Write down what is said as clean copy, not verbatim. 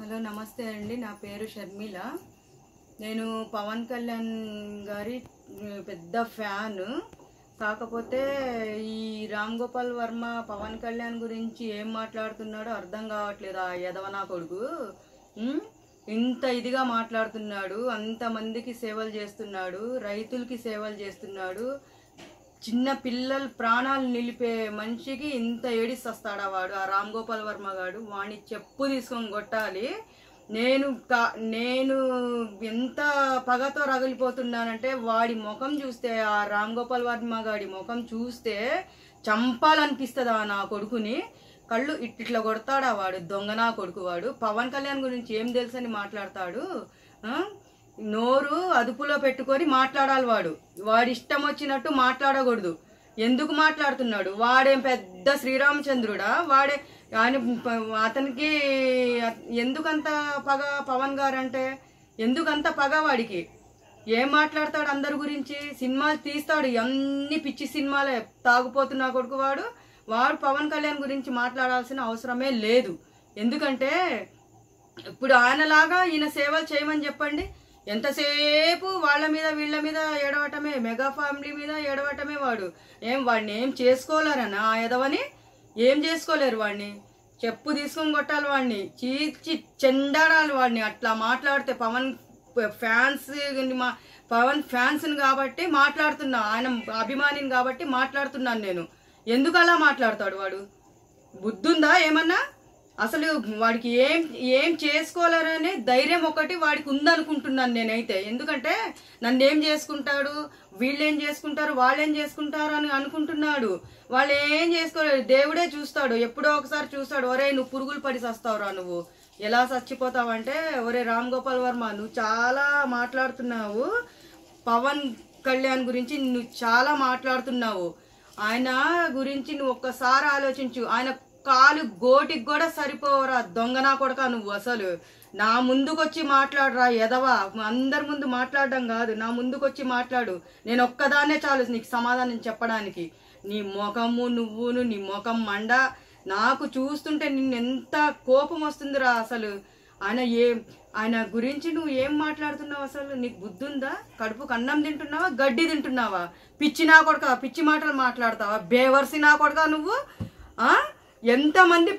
Hello నమస్తే అండి, నా పేరు షర్మిల. నేను పవన్ కళ్యాణ్ గారి పెద్ద ఫ్యాన్. కాకపోతే ఈ రామ్ గోపాల్ వర్మ పవన్ కళ్యాణ్ గురించి ఏం మాట్లాడుతున్నాడో అర్థం కావట్లేదు. ఆ యదవనా కొడుకు ఇంత ఇదిగా మాట్లాడుతున్నాడు. అంతమందికి సేవలు చేస్తున్నాడు, రైతులకి సేవలు చేస్తున్నాడు. చిన్న పిల్లల ప్రాణాలు నిలిపే మనిషికి ఇంత ఏడిస్తాడా వాడు, ఆ రామ్ గోపాల్ వర్మ గాడు. వాడిని చెప్పు తీసుకొని కొట్టాలి. నేను ఎంత పగతో రగిలిపోతున్నానంటే వాడి ముఖం చూస్తే, ఆ రామ్ గోపాల్ వర్మ గాడి ముఖం చూస్తే చంపాలనిపిస్తుందా నా కొడుకుని. కళ్ళు ఇట్లా కొడతాడా వాడు, దొంగనా కొడుకు వాడు. పవన్ కళ్యాణ్ గురించి ఏం తెలుసని మాట్లాడతాడు. నోరు అదుపులో పెట్టుకొని మాట్లాడాలి వాడు. వాడి ఇష్టం వచ్చినట్టు మాట్లాడకూడదు. ఎందుకు మాట్లాడుతున్నాడు? వాడేం పెద్ద శ్రీరామచంద్రుడా? వాడే అతనికి ఎందుకంత పగ పవన్ గారు అంటే? ఎందుకంత పగ వాడికి? ఏం మాట్లాడతాడు అందరి గురించి? సినిమాలు తీస్తాడు, అన్ని పిచ్చి సినిమాలే. తాగుపోతున్నా కొడుకు వాడు. వాడు పవన్ కళ్యాణ్ గురించి మాట్లాడాల్సిన అవసరమే లేదు. ఎందుకంటే ఇప్పుడు ఆయనలాగా ఈయన సేవలు చేయమని చెప్పండి. ఎంతసేపు వాళ్ళ మీద వీళ్ళ మీద ఏడవటమే, మెగా ఫ్యామిలీ మీద ఏడవటమే. వాడిని ఏం చేసుకోలేరనా? ఆ ఎదవని ఏం చేసుకోలేరు. వాడిని చెప్పు తీసుకొని కొట్టాలి, వాడిని చీల్చి చెండాడాలి వాడిని. అట్లా మాట్లాడితే పవన్ ఫ్యాన్స్ని కాబట్టి మాట్లాడుతున్నా, ఆయన అభిమానిని కాబట్టి మాట్లాడుతున్నాను నేను. ఎందుకు అలా మాట్లాడతాడు వాడు? బుద్ధుందా ఏమన్నా? అసలు వాడికి ఏం చేసుకోలేరనే ధైర్యం ఒకటి వాడికి ఉందనుకుంటున్నాను నేనైతే. ఎందుకంటే నన్ను ఏం చేసుకుంటాడు, వీళ్ళు ఏం చేసుకుంటారు, వాళ్ళు ఏం చేసుకుంటారు అని అనుకుంటున్నాడు. వాళ్ళు ఏం చేసుకోలేరు, దేవుడే చూస్తాడు. ఎప్పుడో ఒకసారి చూస్తాడు. ఒరే నువ్వు పురుగులు పడి చస్తావురా, నువ్వు ఎలా చచ్చిపోతావంటే, ఒరే రామ్ గోపాల్ వర్మ నువ్వు చాలా మాట్లాడుతున్నావు. పవన్ కళ్యాణ్ గురించి నువ్వు చాలా మాట్లాడుతున్నావు. ఆయన గురించి నువ్వు ఒక్కసారి ఆలోచించు. ఆయన కాలు గోటికి కూడా సరిపోవరా, దొంగనా కొడక నువ్వు. అసలు నా ముందుకొచ్చి మాట్లాడరా ఎదవా. అందరి ముందు మాట్లాడడం కాదు, నా ముందుకొచ్చి మాట్లాడు. నేను ఒక్కదాన్నే చాలు నీకు సమాధానం చెప్పడానికి. నీ ముఖము నువ్వును, నీ ముఖం మండ. నాకు చూస్తుంటే నిన్ను ఎంత కోపం వస్తుందిరా అసలు. ఆయన గురించి నువ్వు ఏం మాట్లాడుతున్నావు? అసలు నీకు బుద్ధి ఉందా? కడుపుకు అన్నం తింటున్నావా, గడ్డి తింటున్నావా? పిచ్చి నా కొడక, పిచ్చి మాటలు మాట్లాడతావా? బేవర్సి నా కొడక నువ్వు. ఎంతమంది